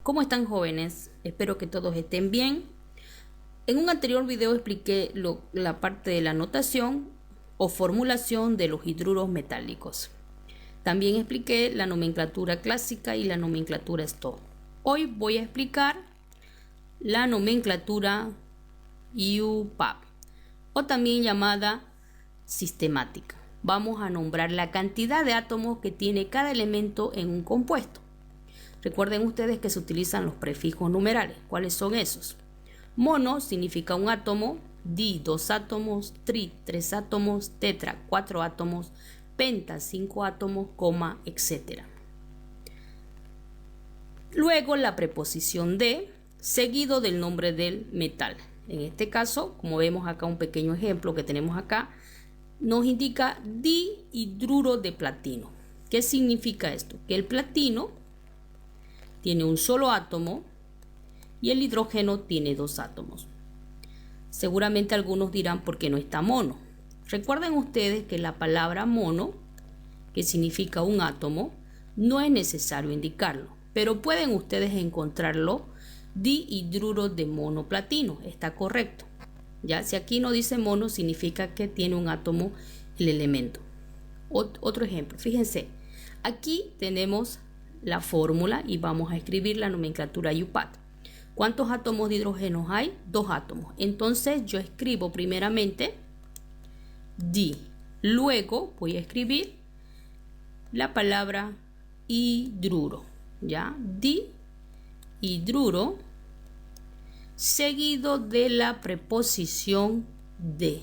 ¿Cómo están, jóvenes? Espero que todos estén bien. En un anterior video expliqué la parte de la notación o formulación de los hidruros metálicos. También expliqué la nomenclatura clásica y la nomenclatura STO. Hoy voy a explicar la nomenclatura UPAP o también llamada sistemática. Vamos a nombrar la cantidad de átomos que tiene cada elemento en un compuesto. Recuerden ustedes que se utilizan los prefijos numerales. ¿Cuáles son esos? Mono significa un átomo, di 2 átomos, tri 3 átomos, tetra 4 átomos, penta 5 átomos, coma, etc. Luego la preposición de, seguido del nombre del metal. En este caso, como vemos acá un pequeño ejemplo que tenemos acá, nos indica dihidruro de platino. ¿Qué significa esto? Que el platino tiene un solo átomo y el hidrógeno tiene 2 átomos. Seguramente algunos dirán por qué no está mono. Recuerden ustedes que la palabra mono, que significa un átomo, no es necesario indicarlo, pero pueden ustedes encontrarlo dihidruro de monoplatino. Está correcto. Ya, si aquí no dice mono, significa que tiene un átomo el elemento. Otro ejemplo, fíjense, aquí tenemos la fórmula y vamos a escribir la nomenclatura UPAT. ¿Cuántos átomos de hidrógeno hay? 2 átomos. Entonces yo escribo primeramente di. Luego voy a escribir la palabra hidruro. ¿Ya? Dihidruro seguido de la preposición de.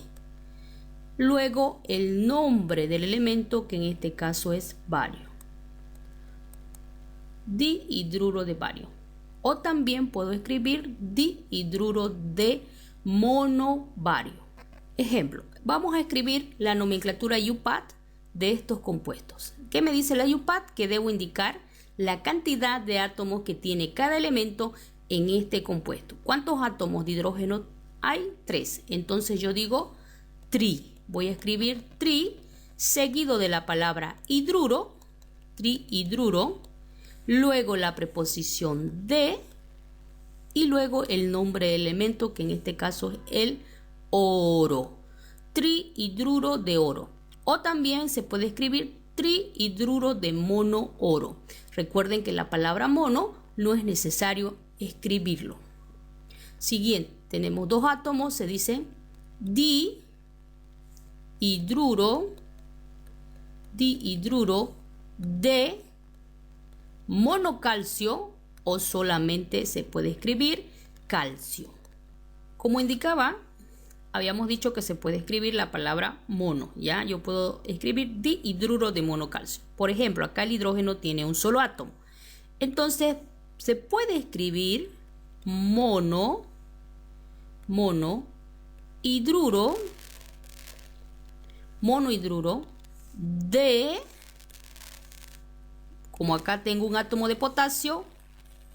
Luego el nombre del elemento, que en este caso es bario. Dihidruro de bario. O también puedo escribir dihidruro de monobario. Ejemplo, vamos a escribir la nomenclatura UPAT de estos compuestos. ¿Qué me dice la UPAT? Que debo indicar la cantidad de átomos que tiene cada elemento en este compuesto. ¿Cuántos átomos de hidrógeno hay? 3. Entonces yo digo tri. Voy a escribir tri seguido de la palabra hidruro, trihidruro, luego la preposición de y luego el nombre del elemento, que en este caso es el oro. Trihidruro de oro. O también se puede escribir trihidruro de mono oro. Recuerden que la palabra mono no es necesario escribirlo. Siguiente, tenemos 2 átomos, se dice dihidruro de monocalcio, o solamente se puede escribir calcio. Como indicaba, habíamos dicho que se puede escribir la palabra mono, ¿ya? Yo puedo escribir dihidruro de monocalcio. Por ejemplo, acá el hidrógeno tiene un solo átomo. Entonces, se puede escribir monohidruro de, como acá tengo un átomo de potasio,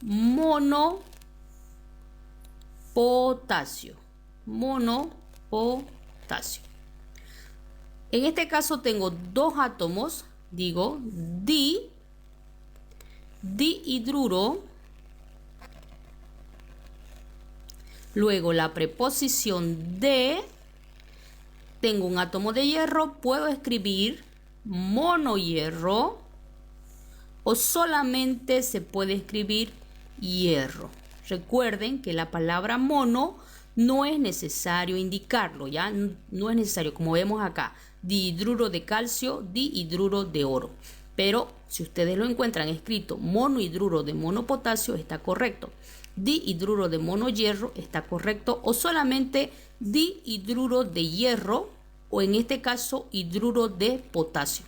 monopotasio. En este caso tengo 2 átomos, digo dihidruro, luego la preposición de, tengo un átomo de hierro, puedo escribir monohierro o solamente se puede escribir hierro. Recuerden que la palabra mono no es necesario indicarlo, ya no es necesario, como vemos acá, dihidruro de calcio, dihidruro de oro. Pero si ustedes lo encuentran escrito monohidruro de monopotasio, está correcto. Dihidruro de monohierro está correcto, o solamente dihidruro de hierro, o en este caso hidruro de potasio.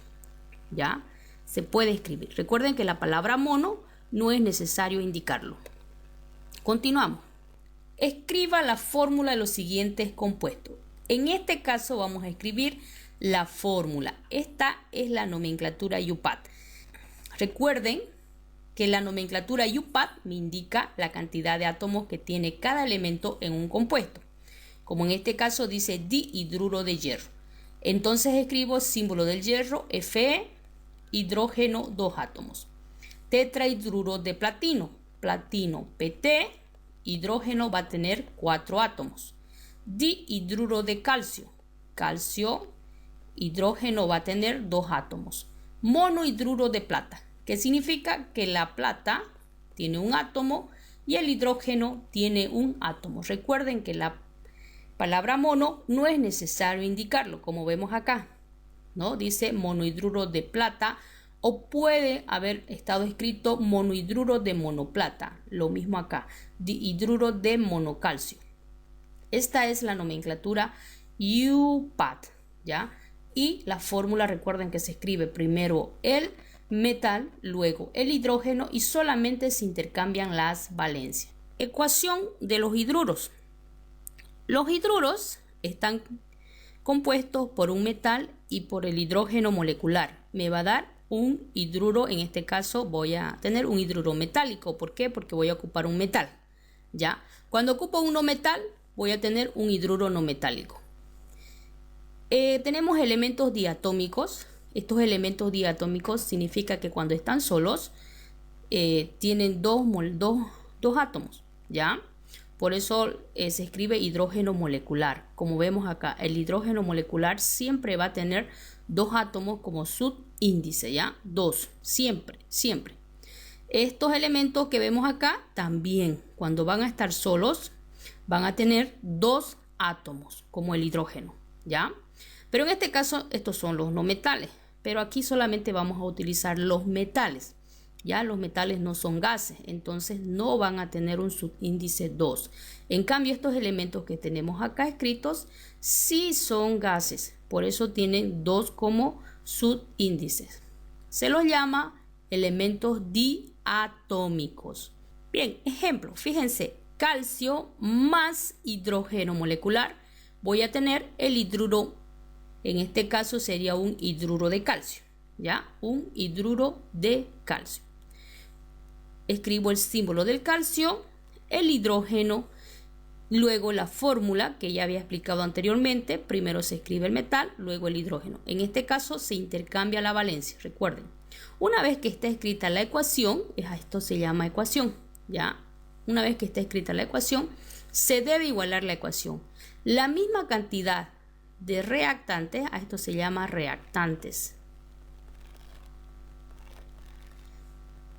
¿Ya? Se puede escribir. Recuerden que la palabra mono no es necesario indicarlo. Continuamos. Escriba la fórmula de los siguientes compuestos. En este caso vamos a escribir la fórmula. Esta es la nomenclatura UPAT. Recuerden que la nomenclatura UPAT me indica la cantidad de átomos que tiene cada elemento en un compuesto. Como en este caso dice dihidruro de hierro. Entonces escribo símbolo del hierro, Fe, hidrógeno, 2 átomos. Tetrahidruro de platino. platino PT, hidrógeno va a tener 4 átomos. Dihidruro de calcio, calcio, hidrógeno va a tener 2 átomos. Monohidruro de plata, que significa que la plata tiene un átomo y el hidrógeno tiene un átomo. Recuerden que la palabra mono no es necesario indicarlo, como vemos acá, ¿no? Dice monohidruro de plata o puede haber estado escrito monohidruro de monoplata. Lo mismo acá, dihidruro de monocalcio. Esta es la nomenclatura UPAT, ¿ya? Y la fórmula, recuerden que se escribe primero el metal, luego el hidrógeno y solamente se intercambian las valencias. Ecuación de los hidruros. Los hidruros están compuestos por un metal y por el hidrógeno molecular. Me va a dar un hidruro, en este caso voy a tener un hidruro metálico. ¿Por qué? Porque voy a ocupar un metal, ¿ya? Cuando ocupo un no metal, voy a tener un hidruro no metálico. Tenemos elementos diatómicos. Estos elementos diatómicos significa que cuando están solos tienen dos átomos, ¿ya? Por eso se escribe hidrógeno molecular. Como vemos acá, el hidrógeno molecular siempre va a tener 2 átomos como subíndice, ¿ya? 2, siempre, siempre. Estos elementos que vemos acá también, cuando van a estar solos, van a tener 2 átomos como el hidrógeno, ¿ya? Pero en este caso, estos son los no metales. Pero aquí solamente vamos a utilizar los metales. Ya los metales no son gases, entonces no van a tener un subíndice 2. En cambio, estos elementos que tenemos acá escritos sí son gases, por eso tienen 2 como subíndices. Se los llama elementos diatómicos. Bien, ejemplo, fíjense, calcio más hidrógeno molecular. Voy a tener el hidruro, en este caso sería un hidruro de calcio, ¿ya? Un hidruro de calcio. Escribo el símbolo del calcio, el hidrógeno, luego la fórmula que ya había explicado anteriormente. Primero se escribe el metal, luego el hidrógeno. En este caso se intercambia la valencia, recuerden. Una vez que está escrita la ecuación, esto se llama ecuación, ¿ya? Una vez que está escrita la ecuación, se debe igualar la ecuación. La misma cantidad de reactantes, a esto se llama reactantes.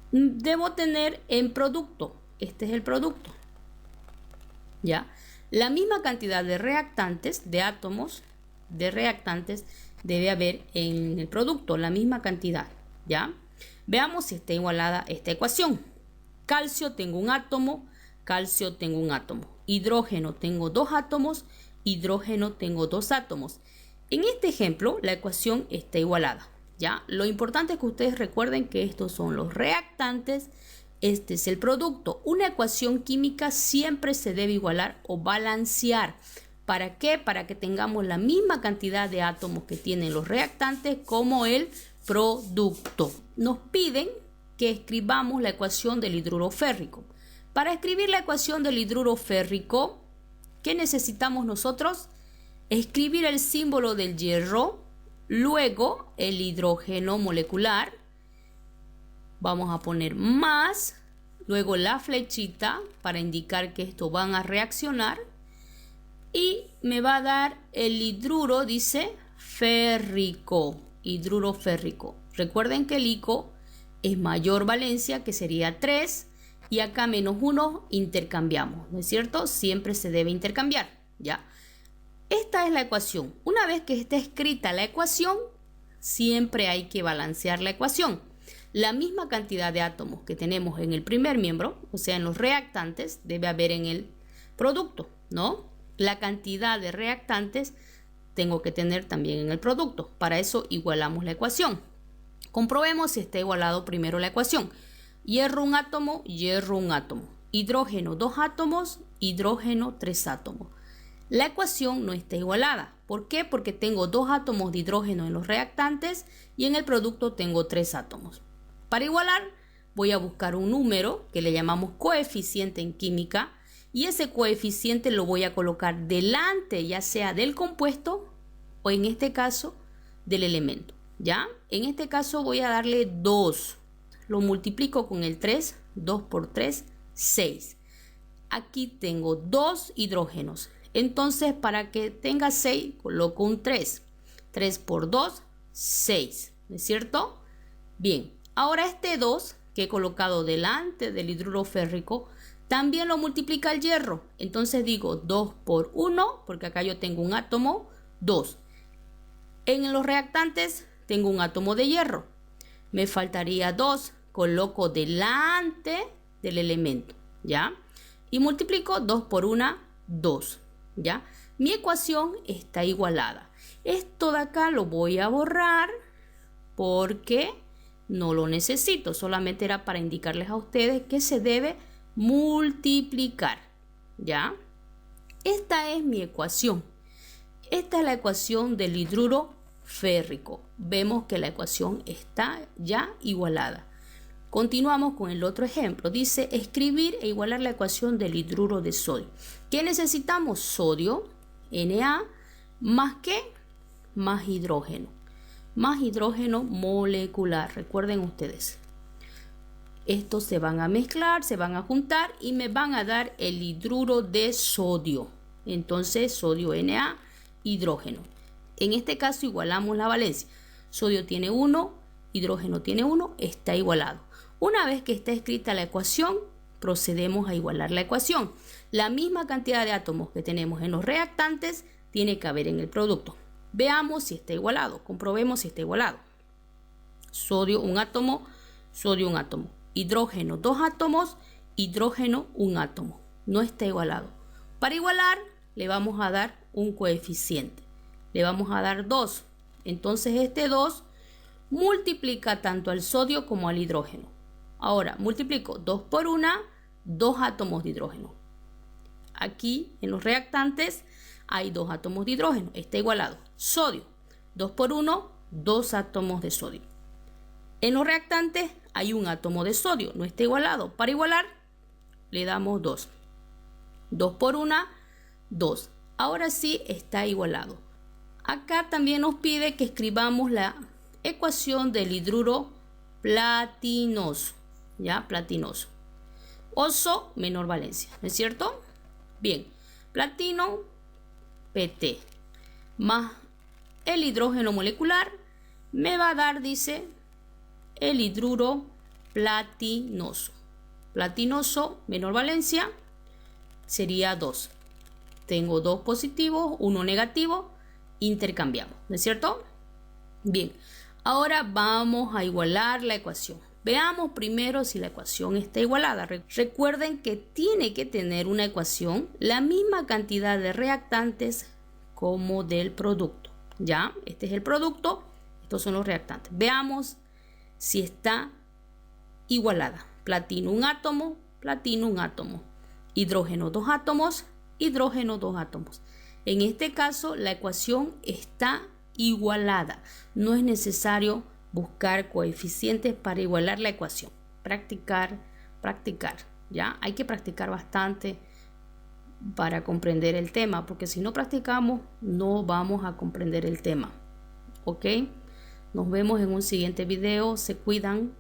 Debo tener en producto, este es el producto, ¿ya? La misma cantidad de reactantes, de átomos de reactantes debe haber en el producto, la misma cantidad, ¿ya? Veamos si está igualada esta ecuación. Calcio tengo un átomo, calcio tengo un átomo. Hidrógeno tengo 2 átomos, hidrógeno tengo 2 átomos. En este ejemplo, la ecuación está igualada, ¿ya? Lo importante es que ustedes recuerden que estos son los reactantes, este es el producto. Una ecuación química siempre se debe igualar o balancear. ¿Para qué? Para que tengamos la misma cantidad de átomos que tienen los reactantes como el producto. Nos piden que escribamos la ecuación del hidruro férrico. Para escribir la ecuación del hidruro férrico, ¿qué necesitamos nosotros? Escribir el símbolo del hierro, luego el hidrógeno molecular, vamos a poner más, luego la flechita para indicar que estos van a reaccionar y me va a dar el hidruro, dice férrico, hidruro férrico. Recuerden que el ICO es mayor valencia, que sería 3, y acá -1 intercambiamos, ¿no es cierto? Siempre se debe intercambiar, ¿ya? Esta es la ecuación. Una vez que está escrita la ecuación, siempre hay que balancear la ecuación. La misma cantidad de átomos que tenemos en el primer miembro, o sea, en los reactantes, debe haber en el producto, ¿no? La cantidad de reactantes tengo que tener también en el producto. Para eso igualamos la ecuación. Comprobemos si está igualado primero la ecuación. Hierro un átomo, hierro un átomo. Hidrógeno 2 átomos, hidrógeno 3 átomos. La ecuación no está igualada. ¿Por qué? Porque tengo 2 átomos de hidrógeno en los reactantes y en el producto tengo 3 átomos. Para igualar voy a buscar un número que le llamamos coeficiente en química y ese coeficiente lo voy a colocar delante, ya sea del compuesto o en este caso del elemento, ¿ya? En este caso voy a darle 2. Lo multiplico con el 3, 2 por 3, 6. Aquí tengo 2 hidrógenos. Entonces, para que tenga 6, coloco un 3. 3 por 2, 6. ¿No es cierto? Bien, ahora este 2 que he colocado delante del hidruro férrico, también lo multiplica el hierro. Entonces digo 2 por 1, porque acá yo tengo un átomo, 2. En los reactantes tengo un átomo de hierro. Me faltaría 2. Coloco delante del elemento, ¿ya? Y multiplico 2 por 1, 2, ¿ya? Mi ecuación está igualada. Esto de acá lo voy a borrar porque no lo necesito. Solamente era para indicarles a ustedes que se debe multiplicar, ¿ya? Esta es mi ecuación. Esta es la ecuación del hidruro férrico. Vemos que la ecuación está ya igualada. Continuamos con el otro ejemplo. Dice escribir e igualar la ecuación del hidruro de sodio. ¿Qué necesitamos? Sodio, Na, más ¿qué? Más hidrógeno. Más hidrógeno molecular. Recuerden ustedes. Estos se van a mezclar, se van a juntar y me van a dar el hidruro de sodio. Entonces, sodio Na, hidrógeno. En este caso igualamos la valencia. Sodio tiene 1, hidrógeno tiene 1, está igualado. Una vez que está escrita la ecuación, procedemos a igualar la ecuación. La misma cantidad de átomos que tenemos en los reactantes tiene que haber en el producto. Veamos si está igualado, comprobemos si está igualado. Sodio, un átomo, sodio, un átomo. Hidrógeno, 2 átomos, hidrógeno, un átomo. No está igualado. Para igualar, le vamos a dar un coeficiente. Le vamos a dar 2. Entonces este 2 multiplica tanto al sodio como al hidrógeno. Ahora multiplico 2 por 1, 2 átomos de hidrógeno. Aquí en los reactantes hay 2 átomos de hidrógeno. Está igualado. Sodio, 2 por 1, 2 átomos de sodio. En los reactantes hay un átomo de sodio. No está igualado. Para igualar le damos 2. 2 por 1, 2. Ahora sí está igualado. Acá también nos pide que escribamos la ecuación del hidruro platinoso, ¿ya? Platinoso. Oso, menor valencia, ¿no es cierto? Bien, platino, PT, más el hidrógeno molecular, me va a dar, dice, el hidruro platinoso. Platinoso, menor valencia, sería 2. Tengo 2 positivos, 1 negativo, intercambiamos, ¿no es cierto? Bien, ahora vamos a igualar la ecuación. Veamos primero si la ecuación está igualada. Recuerden que tiene que tener una ecuación la misma cantidad de reactantes como del producto. ¿Ya? Este es el producto, estos son los reactantes. Veamos si está igualada. Platino, un átomo, platino, un átomo. Hidrógeno, 2 átomos, hidrógeno, 2 átomos. En este caso, la ecuación está igualada. No es necesario buscar coeficientes para igualar la ecuación. Practicar, practicar. ¿Ya? Hay que practicar bastante para comprender el tema, porque si no practicamos, no vamos a comprender el tema. ¿Ok? Nos vemos en un siguiente video. Se cuidan.